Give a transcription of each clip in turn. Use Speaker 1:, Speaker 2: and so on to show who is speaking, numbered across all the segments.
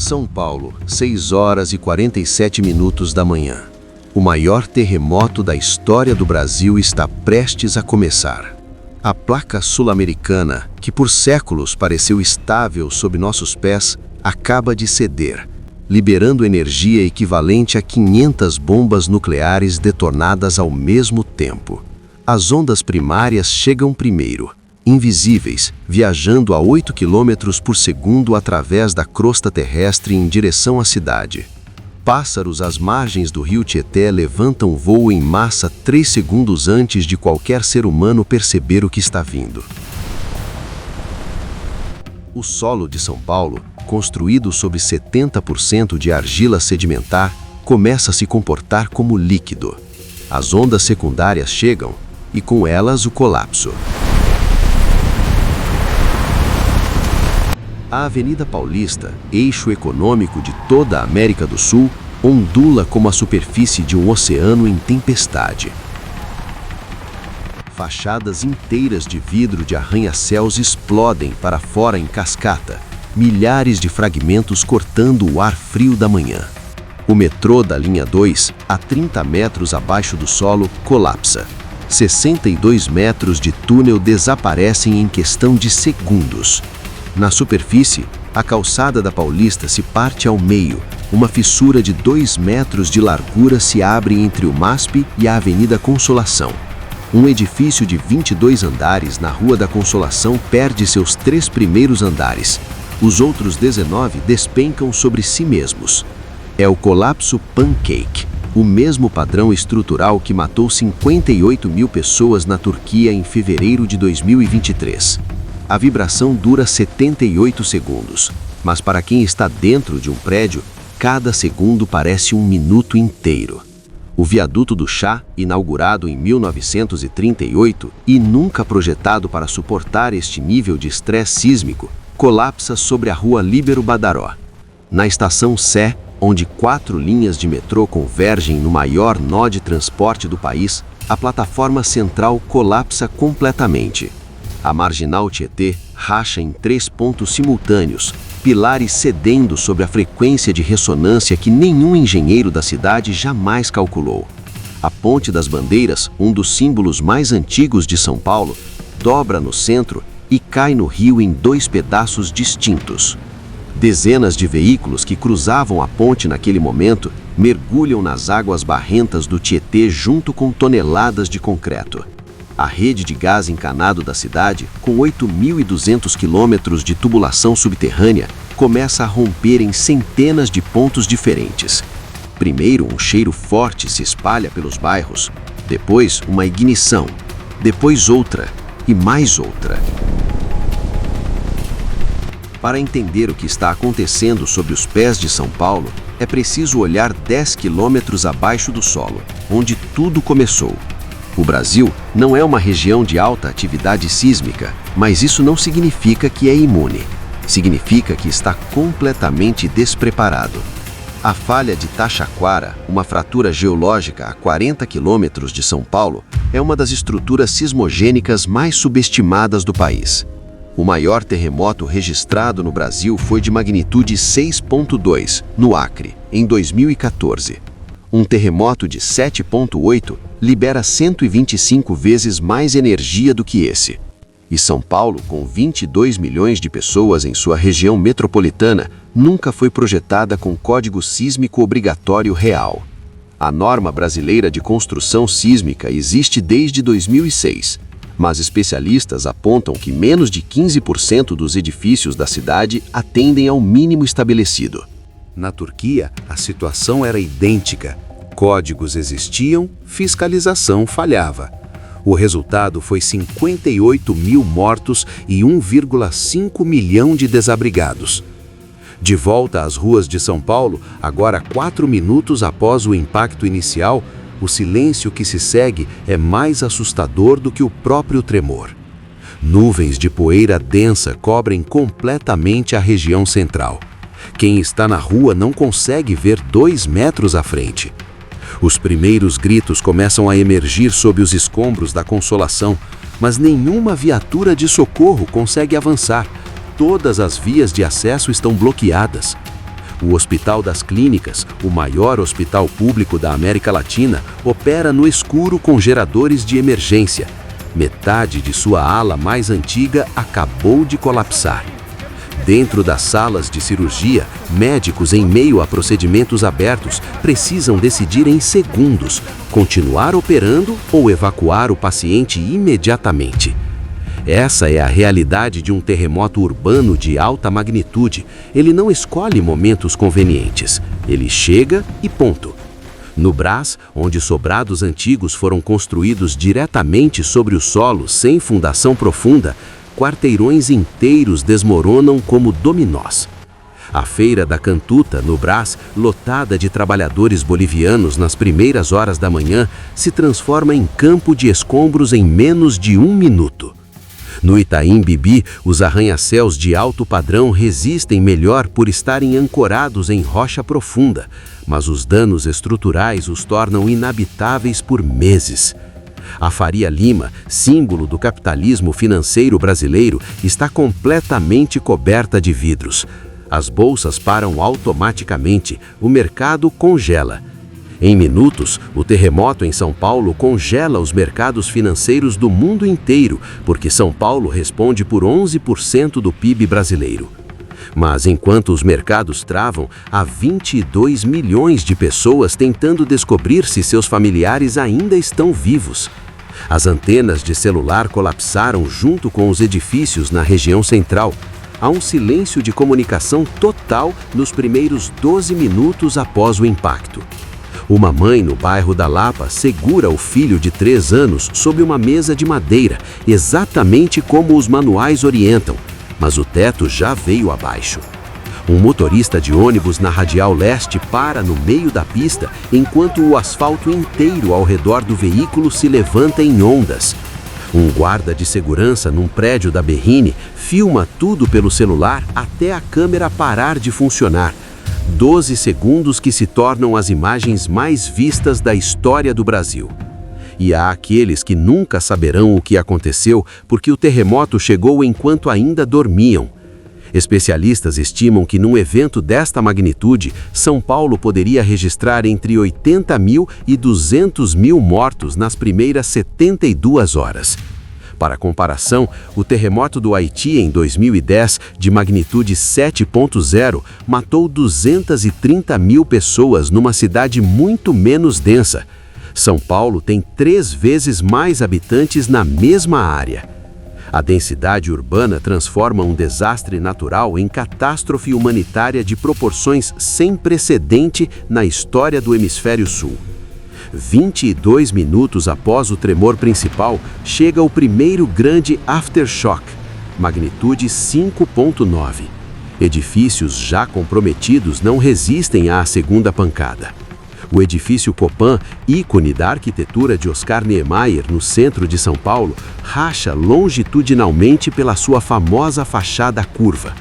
Speaker 1: São Paulo, 6 horas e 47 minutos da manhã. O maior terremoto da história do Brasil está prestes a começar. A placa sul-americana, que por séculos pareceu estável sob nossos pés, acaba de ceder, liberando energia equivalente a 500 bombas nucleares detonadas ao mesmo tempo. As ondas primárias chegam primeiro, invisíveis, viajando a 8 km por segundo através da crosta terrestre em direção à cidade. Pássaros às margens do rio Tietê levantam voo em massa 3 segundos antes de qualquer ser humano perceber o que está vindo. O solo de São Paulo, construído sobre 70% de argila sedimentar, começa a se comportar como líquido. As ondas secundárias chegam e com elas o colapso. A Avenida Paulista, eixo econômico de toda a América do Sul, ondula como a superfície de um oceano em tempestade. Fachadas inteiras de vidro de arranha-céus explodem para fora em cascata, milhares de fragmentos cortando o ar frio da manhã. O metrô da linha 2, a 30 metros abaixo do solo, colapsa. 62 metros de túnel desaparecem em questão de segundos. Na superfície, a calçada da Paulista se parte ao meio. Uma fissura de 2 metros de largura se abre entre o MASP e a Avenida Consolação. Um edifício de 22 andares na Rua da Consolação perde seus 3 primeiros andares. Os outros 19 despencam sobre si mesmos. É o colapso Pancake, o mesmo padrão estrutural que matou 58 mil pessoas na Turquia em fevereiro de 2023. A vibração dura 78 segundos, mas para quem está dentro de um prédio, cada segundo parece um minuto inteiro. O viaduto do Chá, inaugurado em 1938 e nunca projetado para suportar este nível de estresse sísmico, colapsa sobre a rua Líbero Badaró. Na estação Sé, onde 4 linhas de metrô convergem no maior nó de transporte do país, a plataforma central colapsa completamente. A Marginal Tietê racha em 3 pontos simultâneos, pilares cedendo sob a frequência de ressonância que nenhum engenheiro da cidade jamais calculou. A Ponte das Bandeiras, um dos símbolos mais antigos de São Paulo, dobra no centro e cai no rio em 2 pedaços distintos. Dezenas de veículos que cruzavam a ponte naquele momento mergulham nas águas barrentas do Tietê junto com toneladas de concreto. A rede de gás encanado da cidade, com 8.200 quilômetros de tubulação subterrânea, começa a romper em centenas de pontos diferentes. Primeiro, um cheiro forte se espalha pelos bairros, depois uma ignição, depois outra e mais outra. Para entender o que está acontecendo sob os pés de São Paulo, é preciso olhar 10 quilômetros abaixo do solo, onde tudo começou. O Brasil não é uma região de alta atividade sísmica, mas isso não significa que é imune. Significa que está completamente despreparado. A falha de Taxaquara, uma fratura geológica a 40 quilômetros de São Paulo, é uma das estruturas sismogênicas mais subestimadas do país. O maior terremoto registrado no Brasil foi de magnitude 6,2, no Acre, em 2014. Um terremoto de 7,8 libera 125 vezes mais energia do que esse. E São Paulo, com 22 milhões de pessoas em sua região metropolitana, nunca foi projetada com código sísmico obrigatório real. A norma brasileira de construção sísmica existe desde 2006, mas especialistas apontam que menos de 15% dos edifícios da cidade atendem ao mínimo estabelecido.
Speaker 2: Na Turquia, a situação era idêntica. Códigos existiam, fiscalização falhava. O resultado foi 58 mil mortos e 1,5 milhão de desabrigados. De volta às ruas de São Paulo, agora 4 minutos após o impacto inicial, o silêncio que se segue é mais assustador do que o próprio tremor. Nuvens de poeira densa cobrem completamente a região central. Quem está na rua não consegue ver 2 metros à frente. Os primeiros gritos começam a emergir sob os escombros da Consolação, mas nenhuma viatura de socorro consegue avançar. Todas as vias de acesso estão bloqueadas. O Hospital das Clínicas, o maior hospital público da América Latina, opera no escuro com geradores de emergência. Metade de sua ala mais antiga acabou de colapsar. Dentro das salas de cirurgia, médicos em meio a procedimentos abertos precisam decidir em segundos, continuar operando ou evacuar o paciente imediatamente. Essa é a realidade de um terremoto urbano de alta magnitude. Ele não escolhe momentos convenientes. Ele chega e ponto. No Brás, onde sobrados antigos foram construídos diretamente sobre o solo sem fundação profunda, quarteirões inteiros desmoronam como dominós. A Feira da Cantuta, no Brás, lotada de trabalhadores bolivianos nas primeiras horas da manhã, se transforma em campo de escombros em menos de 1 minuto. No Itaim Bibi, os arranha-céus de alto padrão resistem melhor por estarem ancorados em rocha profunda, mas os danos estruturais os tornam inabitáveis por meses. A Faria Lima, símbolo do capitalismo financeiro brasileiro, está completamente coberta de vidros. As bolsas param automaticamente, o mercado congela. Em minutos, o terremoto em São Paulo congela os mercados financeiros do mundo inteiro, porque São Paulo responde por 11% do PIB brasileiro. Mas enquanto os mercados travam, há 22 milhões de pessoas tentando descobrir se seus familiares ainda estão vivos. As antenas de celular colapsaram junto com os edifícios na região central. Há um silêncio de comunicação total nos primeiros 12 minutos após o impacto. Uma mãe no bairro da Lapa segura o filho de 3 anos sob uma mesa de madeira, exatamente como os manuais orientam, mas o teto já veio abaixo. Um motorista de ônibus na Radial Leste para no meio da pista, enquanto o asfalto inteiro ao redor do veículo se levanta em ondas. Um guarda de segurança num prédio da Berrine filma tudo pelo celular até a câmera parar de funcionar. 12 segundos que se tornam as imagens mais vistas da história do Brasil. E há aqueles que nunca saberão o que aconteceu porque o terremoto chegou enquanto ainda dormiam. Especialistas estimam que num evento desta magnitude, São Paulo poderia registrar entre 80 mil e 200 mil mortos nas primeiras 72 horas. Para comparação, o terremoto do Haiti em 2010, de magnitude 7.0, matou 230 mil pessoas numa cidade muito menos densa. São Paulo tem 3 vezes mais habitantes na mesma área. A densidade urbana transforma um desastre natural em catástrofe humanitária de proporções sem precedente na história do Hemisfério Sul. 22 minutos após o tremor principal, chega o primeiro grande aftershock, magnitude 5.9. Edifícios já comprometidos não resistem à segunda pancada. O edifício Copan, ícone da arquitetura de Oscar Niemeyer no centro de São Paulo, racha longitudinalmente pela sua famosa fachada curva.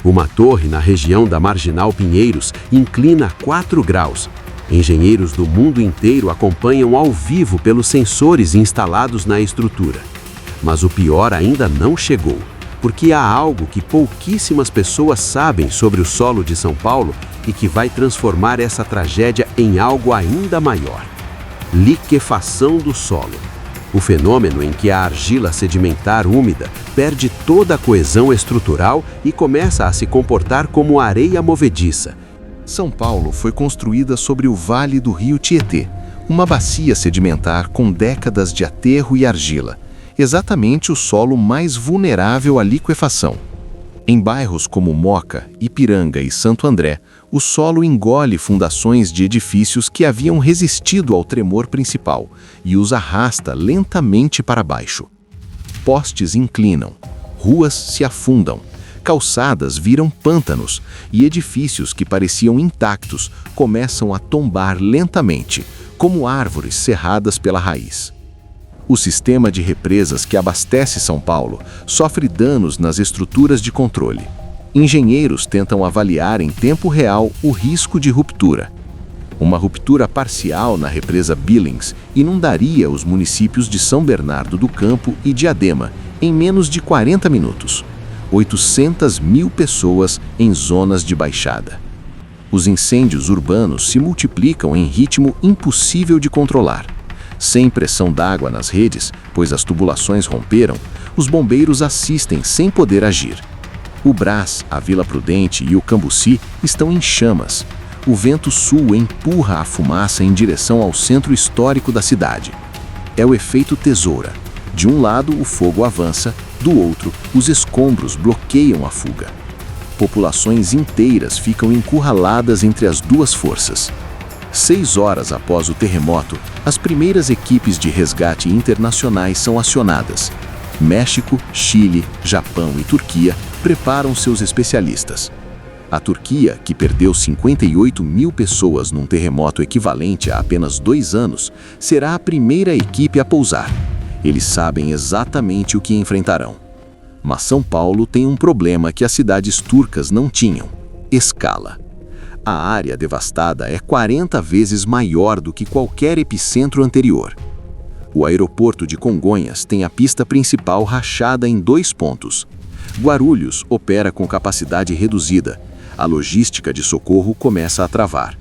Speaker 2: Uma torre na região da Marginal Pinheiros inclina 4 graus. Engenheiros do mundo inteiro acompanham ao vivo pelos sensores instalados na estrutura. Mas o pior ainda não chegou, porque há algo que pouquíssimas pessoas sabem sobre o solo de São Paulo e que vai transformar essa tragédia em algo ainda maior: liquefação do solo. O fenômeno em que a argila sedimentar úmida perde toda a coesão estrutural e começa a se comportar como areia movediça.
Speaker 3: São Paulo foi construída sobre o Vale do Rio Tietê, uma bacia sedimentar com décadas de aterro e argila, exatamente o solo mais vulnerável à liquefação. Em bairros como Moca, Ipiranga e Santo André, o solo engole fundações de edifícios que haviam resistido ao tremor principal e os arrasta lentamente para baixo. Postes inclinam, ruas se afundam, calçadas viram pântanos e edifícios que pareciam intactos começam a tombar lentamente, como árvores serradas pela raiz. O sistema de represas que abastece São Paulo sofre danos nas estruturas de controle. Engenheiros tentam avaliar em tempo real o risco de ruptura. Uma ruptura parcial na represa Billings inundaria os municípios de São Bernardo do Campo e Diadema em menos de 40 minutos. 800 mil pessoas em zonas de baixada. Os incêndios urbanos se multiplicam em ritmo impossível de controlar. Sem pressão d'água nas redes, pois as tubulações romperam, os bombeiros assistem sem poder agir. O Brás, a Vila Prudente e o Cambuci estão em chamas. O vento sul empurra a fumaça em direção ao centro histórico da cidade. É o efeito tesoura. De um lado, o fogo avança, do outro, os escombros bloqueiam a fuga. Populações inteiras ficam encurraladas entre as duas forças. 6 horas após o terremoto, as primeiras equipes de resgate internacionais são acionadas. México, Chile, Japão e Turquia preparam seus especialistas. A Turquia, que perdeu 58 mil pessoas num terremoto equivalente a apenas 2 anos, será a primeira equipe a pousar. Eles sabem exatamente o que enfrentarão. Mas São Paulo tem um problema que as cidades turcas não tinham: escala. A área devastada é 40 vezes maior do que qualquer epicentro anterior. O aeroporto de Congonhas tem a pista principal rachada em 2 pontos. Guarulhos opera com capacidade reduzida. A logística de socorro começa a travar.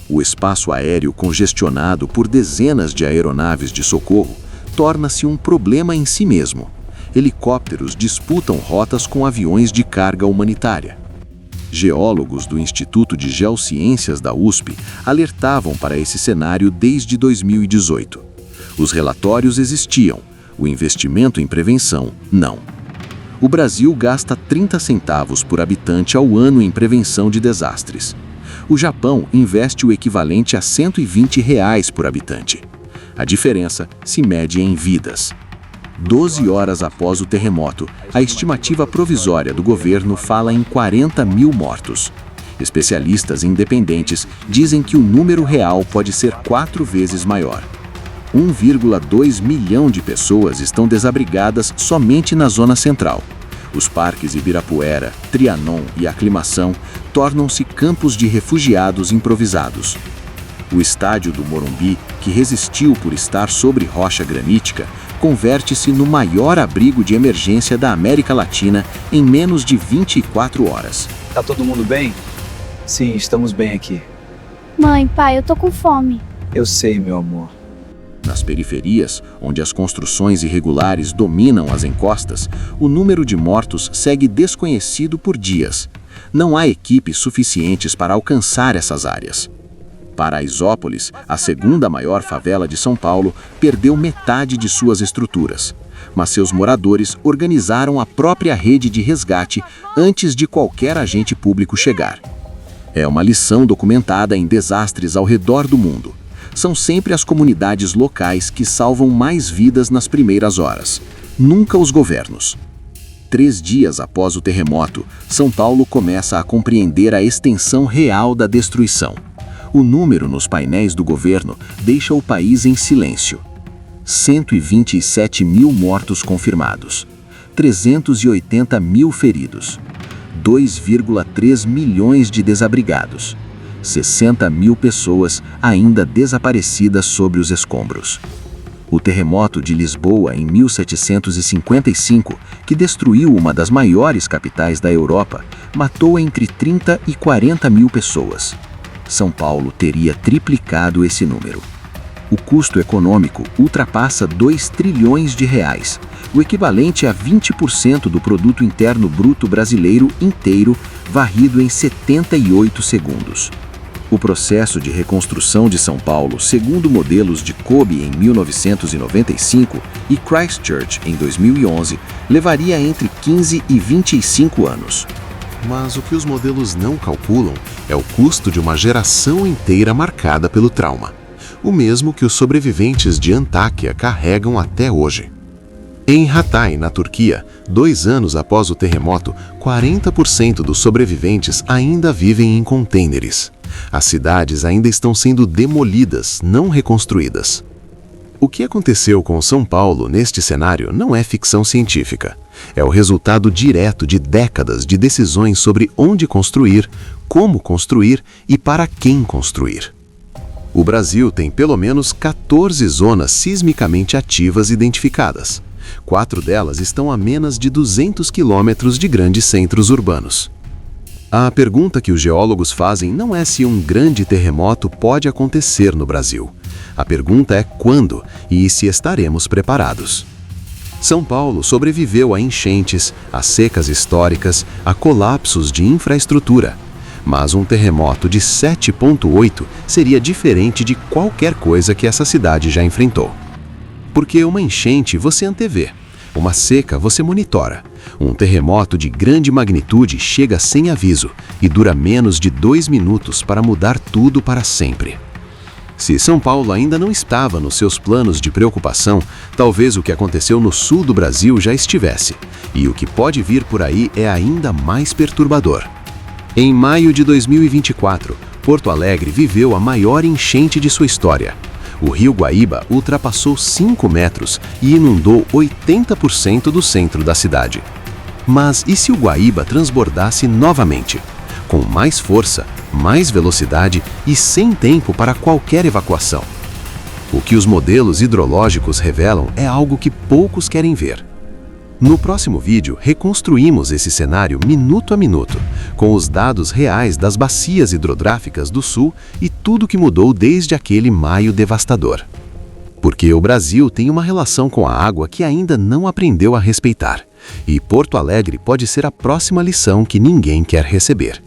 Speaker 3: O espaço aéreo congestionado por dezenas de aeronaves de socorro torna-se um problema em si mesmo. Helicópteros disputam rotas com aviões de carga humanitária. Geólogos do Instituto de Geociências da USP alertavam para esse cenário desde 2018. Os relatórios existiam, o investimento em prevenção, não. O Brasil gasta 30 centavos por habitante ao ano em prevenção de desastres. O Japão investe o equivalente a R$ 120 por habitante. A diferença se mede em vidas. 12 horas após o terremoto, a estimativa provisória do governo fala em 40 mil mortos. Especialistas independentes dizem que o número real pode ser 4 vezes maior. 1,2 milhão de pessoas estão desabrigadas somente na zona central. Os parques Ibirapuera, Trianon e Aclimação tornam-se campos de refugiados improvisados. O estádio do Morumbi, que resistiu por estar sobre rocha granítica, converte-se no maior abrigo de emergência da América Latina em menos de 24 horas.
Speaker 4: Tá todo mundo bem? Sim, estamos bem aqui.
Speaker 5: Mãe, pai, eu tô com fome.
Speaker 4: Eu sei, meu amor.
Speaker 3: Nas periferias, onde as construções irregulares dominam as encostas, o número de mortos segue desconhecido por dias. Não há equipes suficientes para alcançar essas áreas. Paraisópolis, a segunda maior favela de São Paulo, perdeu metade de suas estruturas. Mas seus moradores organizaram a própria rede de resgate antes de qualquer agente público chegar. É uma lição documentada em desastres ao redor do mundo. São sempre as comunidades locais que salvam mais vidas nas primeiras horas, nunca os governos. 3 dias após o terremoto, São Paulo começa a compreender a extensão real da destruição. O número nos painéis do governo deixa o país em silêncio. 127 mil mortos confirmados, 380 mil feridos, 2,3 milhões de desabrigados, 60 mil pessoas ainda desaparecidas sobre os escombros. O terremoto de Lisboa em 1755, que destruiu uma das maiores capitais da Europa, matou entre 30 e 40 mil pessoas. São Paulo teria triplicado esse número. O custo econômico ultrapassa 2 trilhões de reais, o equivalente a 20% do produto interno bruto brasileiro inteiro, varrido em 78 segundos. O processo de reconstrução de São Paulo, segundo modelos de Kobe em 1995 e Christchurch em 2011, levaria entre 15 e 25 anos.
Speaker 2: Mas o que os modelos não calculam é o custo de uma geração inteira marcada pelo trauma. O mesmo que os sobreviventes de Antáquia carregam até hoje. Em Hatay, na Turquia, 2 anos após o terremoto, 40% dos sobreviventes ainda vivem em contêineres. As cidades ainda estão sendo demolidas, não reconstruídas. O que aconteceu com São Paulo neste cenário não é ficção científica. É o resultado direto de décadas de decisões sobre onde construir, como construir e para quem construir. O Brasil tem pelo menos 14 zonas sismicamente ativas identificadas. 4 delas estão a menos de 200 quilômetros de grandes centros urbanos. A pergunta que os geólogos fazem não é se um grande terremoto pode acontecer no Brasil. A pergunta é quando e se estaremos preparados. São Paulo sobreviveu a enchentes, a secas históricas, a colapsos de infraestrutura. Mas um terremoto de 7,8 seria diferente de qualquer coisa que essa cidade já enfrentou. Porque uma enchente você antevê, uma seca você monitora. Um terremoto de grande magnitude chega sem aviso e dura menos de 2 minutos para mudar tudo para sempre. Se São Paulo ainda não estava nos seus planos de preocupação, talvez o que aconteceu no sul do Brasil já estivesse. E o que pode vir por aí é ainda mais perturbador. Em maio de 2024, Porto Alegre viveu a maior enchente de sua história. O rio Guaíba ultrapassou 5 metros e inundou 80% do centro da cidade. Mas e se o Guaíba transbordasse novamente? Com mais força, mais velocidade e sem tempo para qualquer evacuação. O que os modelos hidrológicos revelam é algo que poucos querem ver. No próximo vídeo, reconstruímos esse cenário minuto a minuto, com os dados reais das bacias hidrográficas do Sul e tudo que mudou desde aquele maio devastador. Porque o Brasil tem uma relação com a água que ainda não aprendeu a respeitar, e Porto Alegre pode ser a próxima lição que ninguém quer receber.